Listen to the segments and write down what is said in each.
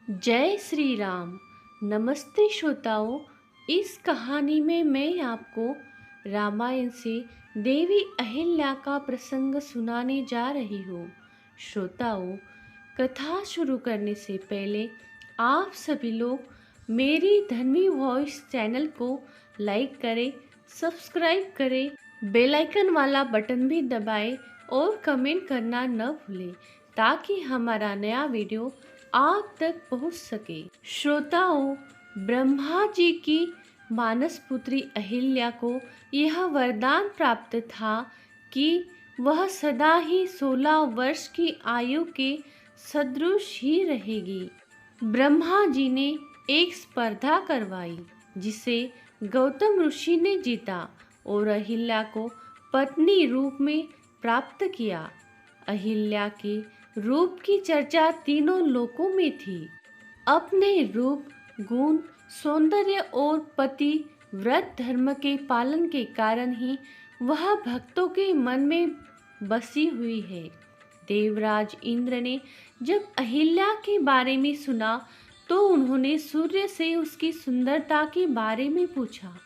जय श्री राम। नमस्ते श्रोताओं। इस कहानी में मैं आपको रामायण से देवी अहिल्या का प्रसंग सुनाने जा रही हूँ। श्रोताओं, कथा शुरू करने से पहले आप सभी लोग मेरी धन्वी वॉइस चैनल को लाइक करें, सब्सक्राइब करें, बेल आइकन वाला बटन भी दबाएं और कमेंट करना न भूलें ताकि हमारा नया वीडियो आप तक पहुंच सके। श्रोताओं, ब्रह्मा जी की मानस पुत्री अहिल्या को यह वरदान प्राप्त था कि वह सदा ही 16 वर्ष की आयु के सदृश ही रहेगी। ब्रह्मा जी ने एक स्पर्धा करवाई जिसे गौतम ऋषि ने जीता और अहिल्या को पत्नी रूप में प्राप्त किया। अहिल्या के रूप की चर्चा तीनों लोकों में थी। अपने रूप, गुण, सौंदर्य और पति व्रत धर्म के पालन के कारण ही वह भक्तों के मन में बसी हुई है। देवराज इंद्र ने जब अहिल्या के बारे में सुना तो उन्होंने सूर्य से उसकी सुंदरता के बारे में पूछा।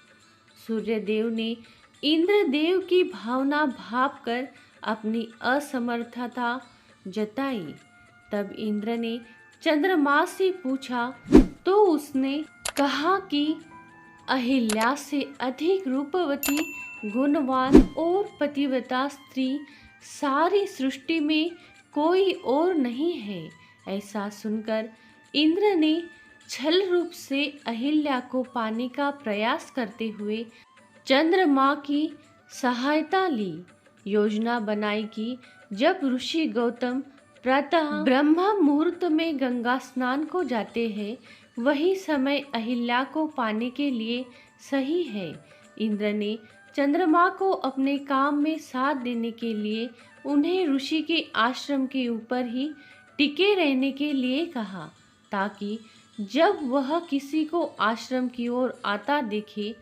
सूर्यदेव ने इंद्रदेव की भावना भांपकर अपनी असमर्थता जताई। तब इंद्र ने चंद्रमा से पूछा तो उसने कहा कि अहिल्या से अधिक रूपवती, गुणवान और पतिव्रता स्त्री सारी सृष्टि में कोई और नहीं है। ऐसा सुनकर इंद्र ने छल रूप से अहिल्या को पाने का प्रयास करते हुए चंद्रमा की सहायता ली। योजना बनाई कि जब ऋषि गौतम प्रातः ब्रह्म मुहूर्त में गंगा स्नान को जाते हैं, वही समय अहिल्या को पाने के लिए सही है। इंद्र ने चंद्रमा को अपने काम में साथ देने के लिए उन्हें ऋषि के आश्रम के ऊपर ही टिके रहने के लिए कहा, ताकि जब वह किसी को आश्रम की ओर आता देखे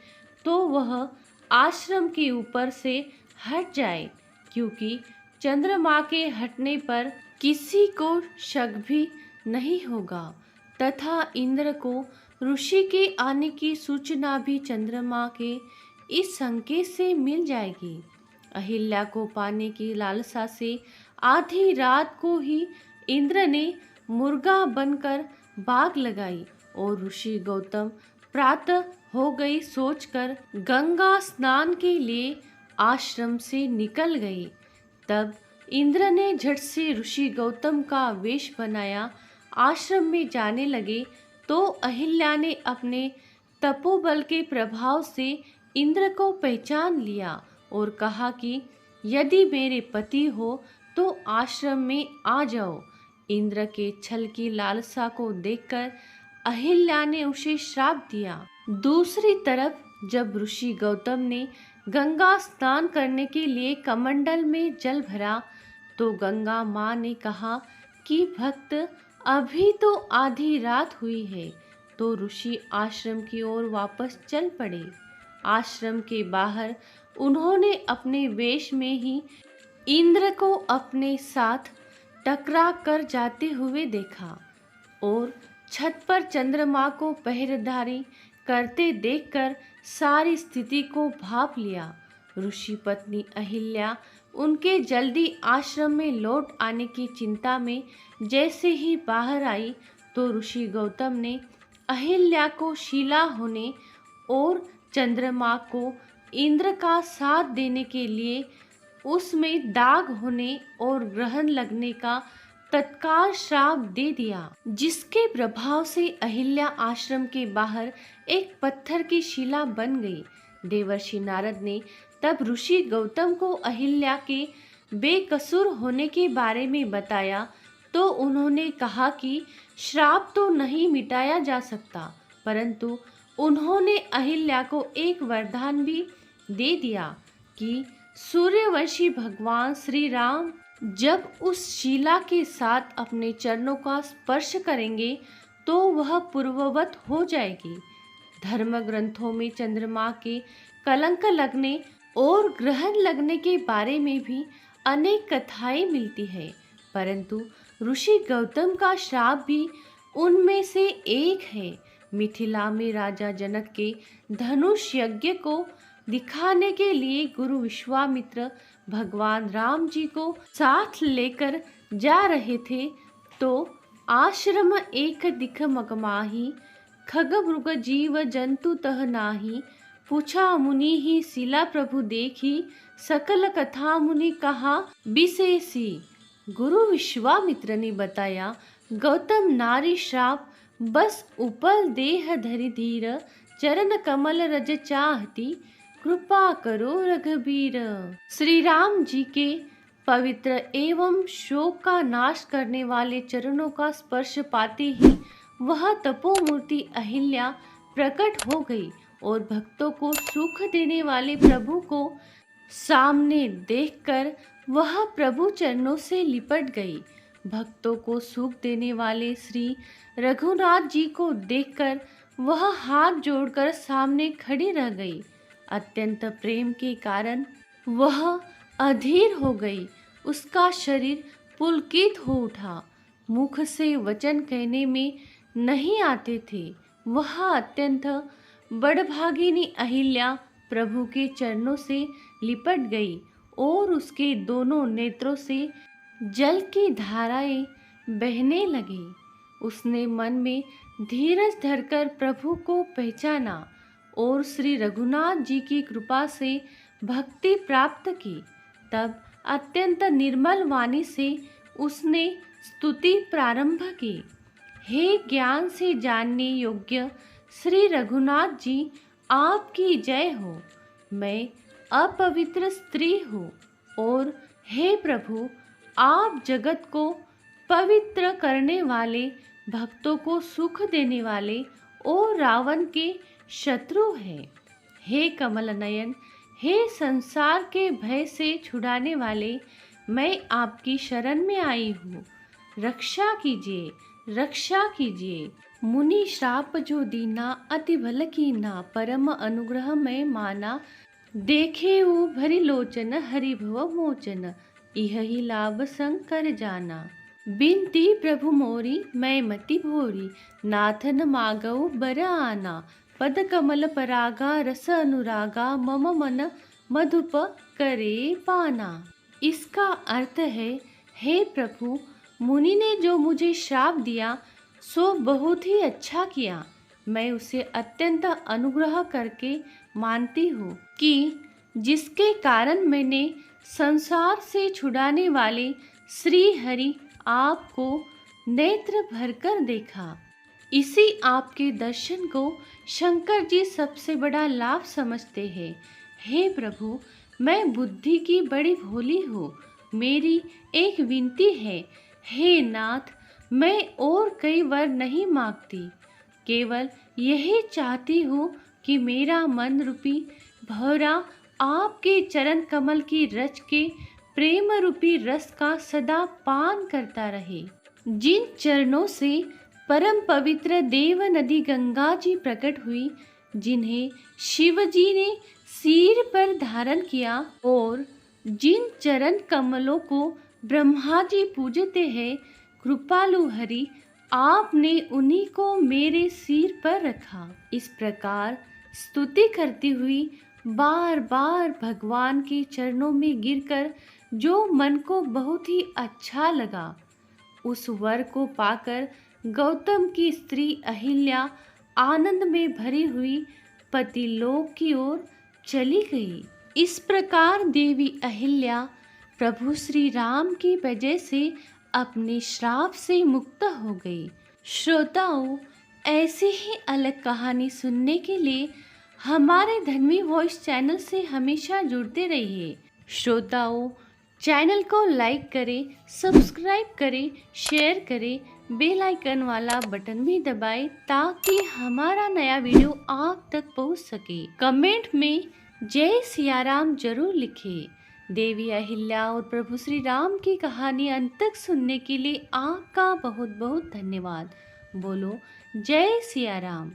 तो वह आश्रम के ऊपर से हट जाए, क्योंकि चंद्रमा के हटने पर किसी को शक भी नहीं होगा तथा इंद्र को ऋषि के आने की सूचना भी चंद्रमा के इस संकेत से मिल जाएगी। अहिल्या को पाने की लालसा से आधी रात को ही इंद्र ने मुर्गा बनकर बाग लगाई और ऋषि गौतम प्रातः हो गई सोचकर गंगा स्नान के लिए आश्रम से निकल गए। तब इंद्र ने झट से ऋषि गौतम का वेश बनाया। आश्रम में जाने लगे तो अहिल्या ने अपने तपोबल के प्रभाव से इंद्र को पहचान लिया और कहा कि यदि मेरे पति हो तो आश्रम में आ जाओ। इंद्र के छल की लालसा को देखकर अहिल्या ने उसे श्राप दिया। दूसरी तरफ जब ऋषि गौतम ने गंगा स्नान करने के लिए कमंडल में जल भरा तो गंगा माँ ने कहा कि भक्त, अभी तो आधी रात हुई है। तो ऋषि आश्रम की ओर वापस चल पड़े। आश्रम के बाहर उन्होंने अपने वेश में ही इंद्र को अपने साथ टकरा कर जाते हुए देखा और छत पर चंद्रमा को पहरेदारी करते देखकर सारी स्थिति को भांप लिया। ऋषि पत्नी अहिल्या उनके जल्दी आश्रम में लौट आने की चिंता में जैसे ही बाहर आई तो ऋषि गौतम ने अहिल्या को शीला होने और चंद्रमा को इंद्र का साथ देने के लिए उसमें दाग होने और ग्रहण लगने का तत्काल श्राप दे दिया, जिसके प्रभाव से अहिल्या आश्रम के बाहर एक पत्थर की शिला बन गई। देवर्षि नारद ने तब ऋषि गौतम को अहिल्या के बेकसूर होने के बारे में बताया तो उन्होंने कहा कि श्राप तो नहीं मिटाया जा सकता, परंतु उन्होंने अहिल्या को एक वरदान भी दे दिया कि सूर्यवंशी भगवान श्री राम जब उस शिला के साथ अपने चरणों का स्पर्श करेंगे तो वह पूर्ववत हो जाएगी। धर्म ग्रंथों में चंद्रमा के कलंक लगने और ग्रहण लगने के बारे में भी अनेक कथाएं मिलती है, परंतु ऋषि गौतम का श्राप भी उनमें से एक है। मिथिला में राजा जनक के धनुष यज्ञ को दिखाने के लिए गुरु विश्वामित्र भगवान राम जी को साथ लेकर जा रहे थे, तो आश्रम एक दिख मगमाही, खग मृग जीव जंतु तह नाही, पूछा मुनि ही शिला प्रभु देखी, सकल कथा मुनि कहा विशेषी। गुरु विश्वामित्र ने बताया, गौतम नारी श्राप बस उपल देह धरि धीर, चरण कमल रज चाहती, कृपा करो रघुबीर। श्री राम जी के पवित्र एवं शोक का नाश करने वाले चरणों का स्पर्श पाते ही वह तपोमूर्ति अहिल्या प्रकट हो गई और भक्तों को सुख देने वाले प्रभु को सामने देखकर वह प्रभु चरणों से लिपट गई। भक्तों को सुख देने वाले श्री रघुनाथ जी को देखकर वह हाथ जोड़कर सामने खड़ी रह गई। अत्यंत प्रेम के कारण वह अधीर हो गई। उसका शरीर पुलकित हो उठा। मुख से वचन कहने में नहीं आते थे। वह अत्यंत बड़भागिनी अहिल्या प्रभु के चरणों से लिपट गई और उसके दोनों नेत्रों से जल की धाराएं बहने लगी। उसने मन में धीरज धरकर प्रभु को पहचाना और श्री रघुनाथ जी की कृपा से भक्ति प्राप्त की। तब अत्यंत निर्मल वाणी से उसने स्तुति प्रारंभ की। हे ज्ञान से जानने योग्य श्री रघुनाथ जी, आपकी जय हो। मैं अपवित्र स्त्री हूँ और हे प्रभु, आप जगत को पवित्र करने वाले, भक्तों को सुख देने वाले और रावण के शत्रु हैं। हे कमल नयन, हे संसार के भय से छुड़ाने वाले, मैं आपकी शरण में आई हूँ। रक्षा कीजिए, रक्षा कीजिए। मुनि श्राप जो दीना, अति भल कीना, परम अनुग्रह मैं माना, देखे वो भरी लोचन, हरि भव मोचन, इह ही लाभ शंकर जाना। बिनती प्रभु मोरी, मैं मति भोरी, नाथन मागऊ बर आना, पद कमल परागा, रस अनुरागा, मम मन मधुप करे पाना। इसका अर्थ है, हे प्रभु, मुनि ने जो मुझे श्राप दिया सो बहुत ही अच्छा किया। मैं उसे अत्यंत अनुग्रह करके मानती हूँ कि जिसके कारण मैंने संसार से छुड़ाने वाले श्री हरि आपको नेत्र भरकर देखा। इसी आपके दर्शन को शंकर जी सबसे बड़ा लाभ समझते हैं। हे प्रभु, मैं बुद्धि की बड़ी भोली हूँ। मेरी एक विनती है, हे नाथ, मैं और कई वर नहीं मांगती, केवल यही चाहती हूँ कि मेरा मन रूपी भौरा आपके चरण कमल की रच के प्रेम रूपी रस का सदा पान करता रहे। जिन चरणों से परम पवित्र देव नदी गंगा जी प्रकट हुई, जिन्हें शिव जी ने सिर पर धारण किया और जिन चरण कमलों को ब्रह्मा जी पूजते हैं, कृपालु हरि आपने उन्हीं को मेरे सिर पर रखा। इस प्रकार स्तुति करती हुई बार बार भगवान के चरणों में गिरकर जो मन को बहुत ही अच्छा लगा, उस वर को पाकर गौतम की स्त्री अहिल्या आनंद में भरी हुई पतिलोक की ओर चली गई। इस प्रकार देवी अहिल्या प्रभु श्री राम की वजह से अपने श्राप से मुक्त हो गई। श्रोताओं, ऐसी ही अलग कहानी सुनने के लिए हमारे धन्वी वॉइस चैनल से हमेशा जुड़ते रहिए। श्रोताओं, चैनल को लाइक करें, सब्सक्राइब करें, शेयर करें, बेल आइकन वाला बटन भी दबाएं ताकि हमारा नया वीडियो आप तक पहुंच सके। कमेंट में जय सिया राम जरूर लिखें। देवी अहिल्या और प्रभु श्री राम की कहानी अंत तक सुनने के लिए आपका बहुत बहुत धन्यवाद। बोलो जय सिया राम।